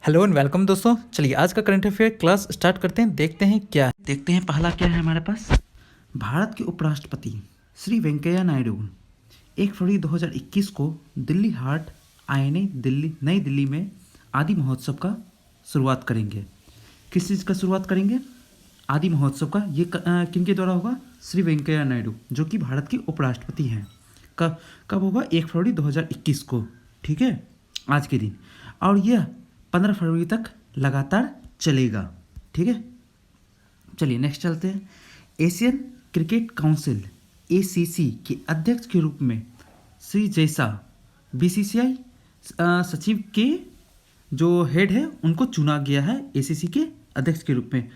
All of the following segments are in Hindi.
हेलो एंड वेलकम दोस्तों। चलिए आज का करंट अफेयर क्लास स्टार्ट करते हैं। देखते हैं क्या है। देखते हैं पहला क्या है हमारे पास। भारत के उपराष्ट्रपति श्री वेंकैया नायडू 1 फरवरी 2021 को दिल्ली हार्ट आईएनए नई दिल्ली में आदि महोत्सव का शुरुआत करेंगे। किस चीज़ का शुरुआत करेंगे? आदि महोत्सव का। ये किनके द्वारा होगा? श्री वेंकैया नायडू जो कि भारत के उपराष्ट्रपति हैं। कब होगा? 1 फरवरी 2021 को। ठीक है, आज के दिन। और यह 15 फरवरी तक लगातार चलेगा। ठीक है, चलिए नेक्स्ट चलते हैं। एशियन क्रिकेट काउंसिल एसीसी के अध्यक्ष के रूप में श्री जैसा बीसीसीआई सचिव के जो हेड है उनको चुना गया है एसीसी के अध्यक्ष के रूप में।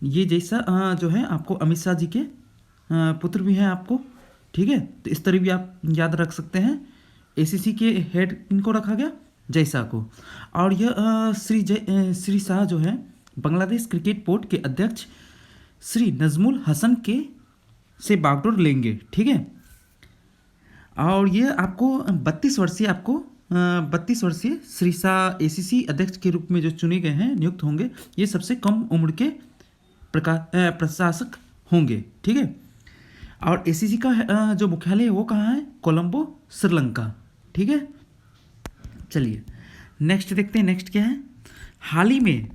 ये जैसा जो है आपको अमित शाह जी के पुत्र भी हैं आपको। ठीक है, तो इस तरह भी आप याद रख सकते हैं। एसीसी के हेड इनको रखा गया, जैसा को। और यह श्री शाह जो है बांग्लादेश क्रिकेट बोर्ड के अध्यक्ष श्री नजमुल हसन के से बागडोर लेंगे। ठीक है, और ये आपको 32 वर्षीय श्री शाह एसीसी अध्यक्ष के रूप में जो चुने गए हैं, नियुक्त होंगे। ये सबसे कम उम्र के प्रशासक होंगे। ठीक है, और एसीसी का जो मुख्यालय है वो कहाँ है? कोलंबो, श्रीलंका। ठीक है, चलिए नेक्स्ट देखते हैं। नेक्स्ट क्या है? हाल ही में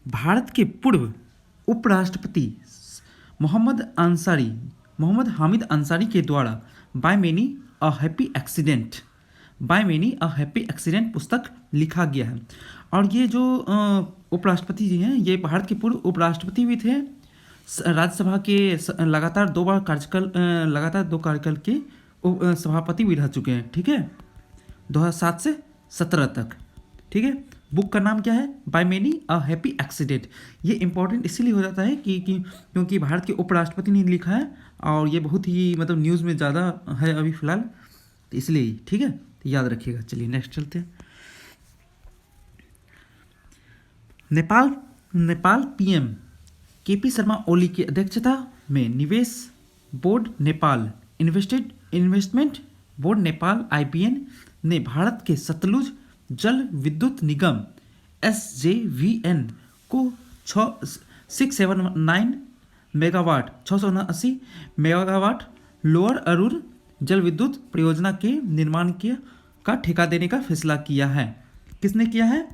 भारत के पूर्व उपराष्ट्रपति मोहम्मद हामिद अंसारी के द्वारा by many a happy accident पुस्तक लिखा गया है। और ये जो उपराष्ट्रपति जी हैं, ये भारत के पूर्व उपराष्ट्रपति भी थे। राज्यसभा के लगातार दो कार्यकाल के सभापति भी रह चुके हैं। ठीक है, 2007 से 17 तक। ठीक है, बुक का नाम क्या है? By many a happy accident. ये इंपॉर्टेंट इसीलिए हो जाता है क्योंकि भारत के उपराष्ट्रपति ने लिखा है और ये बहुत ही मतलब न्यूज़ में ज़्यादा है अभी फिलहाल, तो इसलिए। ठीक है, तो याद रखिएगा। चलिए नेक्स्ट चलते हैं। नेपाल पीएम केपी शर्मा ओली की अध्यक्षता में निवेश board Nepal investment board Nepal IPN ने भारत के सतलुज जल विद्युत निगम SJVN को 679 मेगावाट लोअर अरुर जल विद्युत परियोजना के निर्माण का ठेका देने का फैसला किया है। किसने किया है?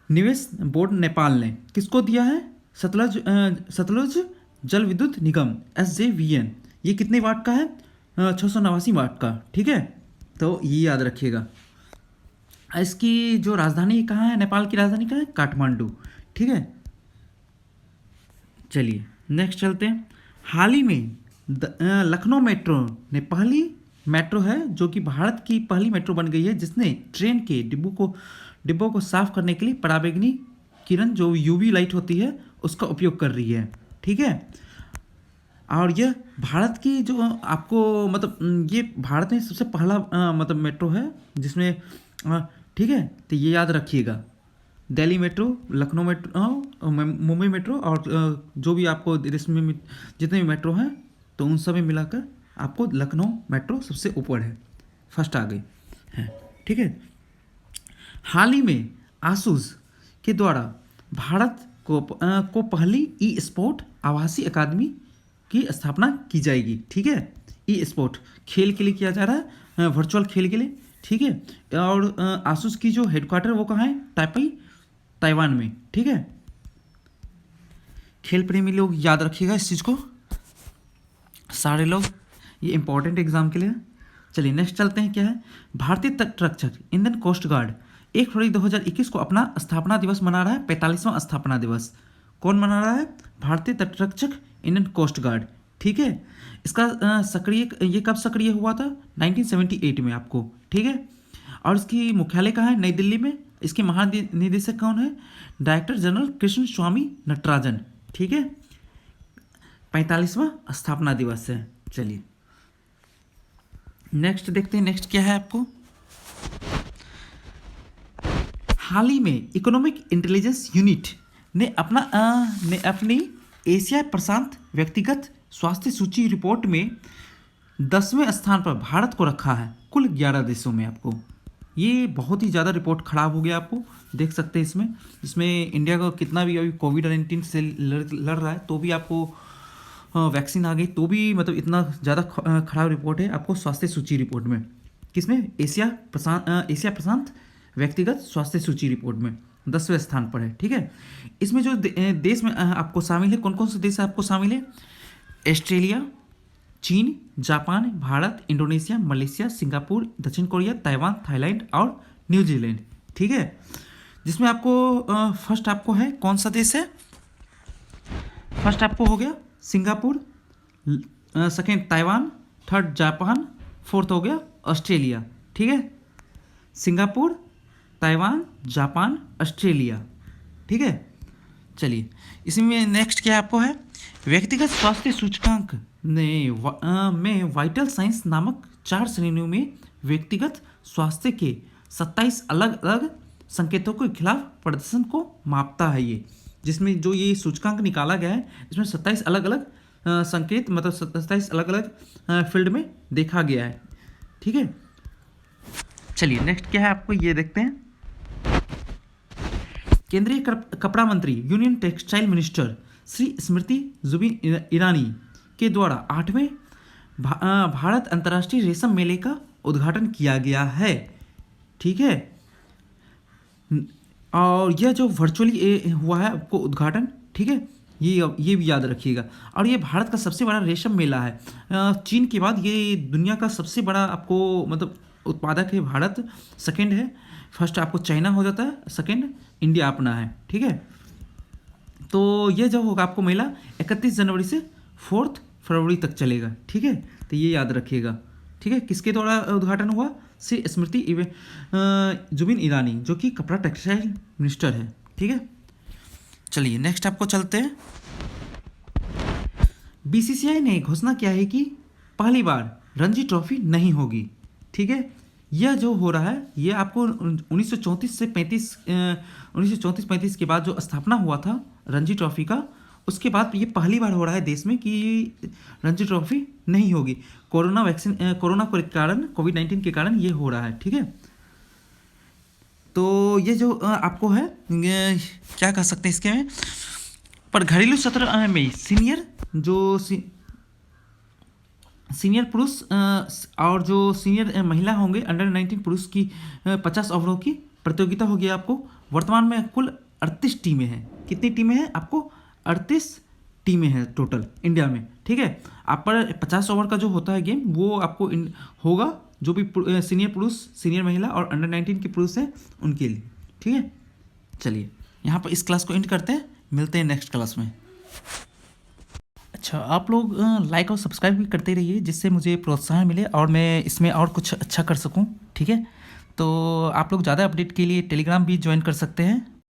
निवेश बोर्ड नेपाल ने। किसको दिया है? सतलुज जल विद्युत निगम SJVN। ये कितने वाट का है? 689 वाट का। ठीक है, तो ये याद रखिएगा। इसकी जो राजधानी कहाँ है? नेपाल की राजधानी कहाँ है? काठमांडू। ठीक है, चलिए नेक्स्ट चलते हैं। हाल ही में लखनऊ मेट्रो ने पहली मेट्रो है जो कि भारत की पहली मेट्रो बन गई है जिसने ट्रेन के डिब्बों को साफ करने के लिए पराबैंगनी किरण जो UV लाइट होती है उसका उपयोग कर रही है। ठीक है, और यह भारत की जो आपको मतलब ये भारत में सबसे पहला मतलब मेट्रो है जिसमें ठीक है, तो ये याद रखिएगा। Delhi metro, Lucknow metro, Mumbai metro और जो भी आपको देश में जितने भी मेट्रो हैं तो उन सब में मिलाकर आपको लखनऊ मेट्रो सबसे ऊपर है, फर्स्ट आ गई है। ठीक है, हाल ही में आसूस के द्वारा भारत को पहली ई-स्पोर्ट आवासीय अकादमी की स्थापना की जाएगी। ठीक है, ई-स्पोर्ट खेल के लिए किया जा रहा है, वर्चुअल खेल के लिए। ठीक है, और आसूस की जो हेडक्वार्टर वो कहाँ है? ताइपी, ताइवान में। ठीक है, खेल प्रेमी लोग याद रखिएगा इस चीज़ को, सारे लोग, ये इंपॉर्टेंट एग्जाम के लिए। चलिए नेक्स्ट चलते हैं। क्या है? भारतीय तटरक्षक इंडियन कोस्ट गार्ड 1 फरवरी 2021 को अपना स्थापना दिवस मना रहा है, 45वां स्थापना दिवस। कौन मना रहा है? भारतीय तटरक्षक इंडियन कोस्ट गार्ड। ठीक है, इसका ये कब सक्रिय हुआ था? 1978 में आपको। ठीक है, और इसकी मुख्यालय कहाँ है? नई दिल्ली में। इसके महानिदेशक कौन है? डायरेक्टर जनरल कृष्ण स्वामी नटराजन। ठीक है, 45वां स्थापना दिवस है। चलिए नेक्स्ट देखते हैं। नेक्स्ट क्या है आपको? हाल ही में इकोनॉमिक इंटेलिजेंस यूनिट ने अपनी एशिया प्रशांत व्यक्तिगत स्वास्थ्य सूची रिपोर्ट में 10वें स्थान पर भारत को रखा है कुल 11 देशों में आपको। ये बहुत ही ज़्यादा रिपोर्ट ख़राब हो गया, आपको देख सकते हैं इसमें। इसमें इंडिया का कितना भी अभी कोविड-19 से लड़ रहा है, तो भी आपको वैक्सीन आ गई, तो भी मतलब इतना ज़्यादा ख़राब रिपोर्ट है आपको स्वास्थ्य सूची रिपोर्ट में। किसमें? एशिया प्रशांत व्यक्तिगत स्वास्थ्य सूची रिपोर्ट में 10वें स्थान पर है, ठीक है। इसमें जो देश में आपको शामिल है, कौन कौन से देश आपको शामिल है? ऑस्ट्रेलिया, चीन, Japan, Bharat, Indonesia, Malaysia, Singapore, दक्षिण कोरिया, ताइवान, थाईलैंड और न्यूजीलैंड, ठीक है। जिसमें आपको फर्स्ट आपको है, कौन सा देश है? फर्स्ट आपको हो गया Singapore, second Taiwan, third Japan, fourth हो गया ऑस्ट्रेलिया, ठीक है। सिंगापुर, ताइवान, जापान, ऑस्ट्रेलिया, ठीक है। चलिए, इसमें नेक्स्ट क्या आपको है? व्यक्तिगत स्वास्थ्य सूचकांक में वाइटल साइंस नामक 4 श्रेणियों में व्यक्तिगत स्वास्थ्य के 27 अलग अलग संकेतों के खिलाफ प्रदर्शन को मापता है ये। जिसमें जो ये सूचकांक निकाला गया है, इसमें 27 अलग अलग संकेत, मतलब 27 अलग अलग फील्ड में देखा गया है, ठीक है। चलिए, नेक्स्ट क्या है आपको ये देखते हैं। केंद्रीय कपड़ा मंत्री, union textile minister Shri Smriti Zubin Irani के द्वारा 8वें भारत अंतर्राष्ट्रीय रेशम मेले का उद्घाटन किया गया है, ठीक है। और यह जो वर्चुअली हुआ है आपको उद्घाटन, ठीक है, ये भी याद रखिएगा। और ये भारत का सबसे बड़ा रेशम मेला है। चीन के बाद ये दुनिया का सबसे बड़ा आपको मतलब उत्पादक है भारत, सेकंड है, फर्स्ट आपको चाइना हो जाता है, सेकंड इंडिया अपना है, ठीक है। तो ये जो होगा आपको मेला 31 जनवरी से 4 फरवरी तक चलेगा, ठीक है। तो ये याद रखिएगा, ठीक है। किसके द्वारा उद्घाटन हुआ? श्री स्मृति जुबिन ईरानी, जो कि कपड़ा टेक्सटाइल मिनिस्टर है, ठीक है। चलिए, नेक्स्ट आपको चलते हैं। बीसीसीआई ने घोषणा किया है कि पहली बार रणजी ट्रॉफी नहीं होगी, ठीक है। यह जो हो रहा है ये आपको 1934-35 के बाद जो स्थापना हुआ था रणजी ट्रॉफी का, उसके बाद ये पहली बार हो रहा है देश में कि रणजी ट्रॉफी नहीं होगी। कोरोना के कारण, कोविड-19 के कारण ये हो रहा है, ठीक है। तो ये जो आपको है क्या कह सकते हैं इसके में, पर घरेलू सत्र में सीनियर पुरुष और जो सीनियर महिला होंगे अंडर 19 पुरुष की 50 ओवरों की प्रतियोगिता होगी आपको। वर्तमान में कुल 38 टीमें हैं। कितनी टीमें हैं? आपको 38 टीमें हैं टोटल इंडिया में, ठीक है। आप पर 50 ओवर का जो होता है गेम वो आपको होगा, जो भी सीनियर पुरुष, सीनियर महिला और अंडर 19 के पुरुष हैं उनके लिए, ठीक है। चलिए, यहाँ पर इस क्लास को एंड करते हैं, मिलते हैं नेक्स्ट क्लास में। अच्छा, आप लोग लाइक और सब्सक्राइब भी करते रहिए, जिससे मुझे प्रोत्साहन मिले और मैं इसमें और कुछ अच्छा कर सकूं, ठीक है। तो आप लोग ज़्यादा अपडेट के लिए टेलीग्राम भी ज्वाइन कर सकते हैं।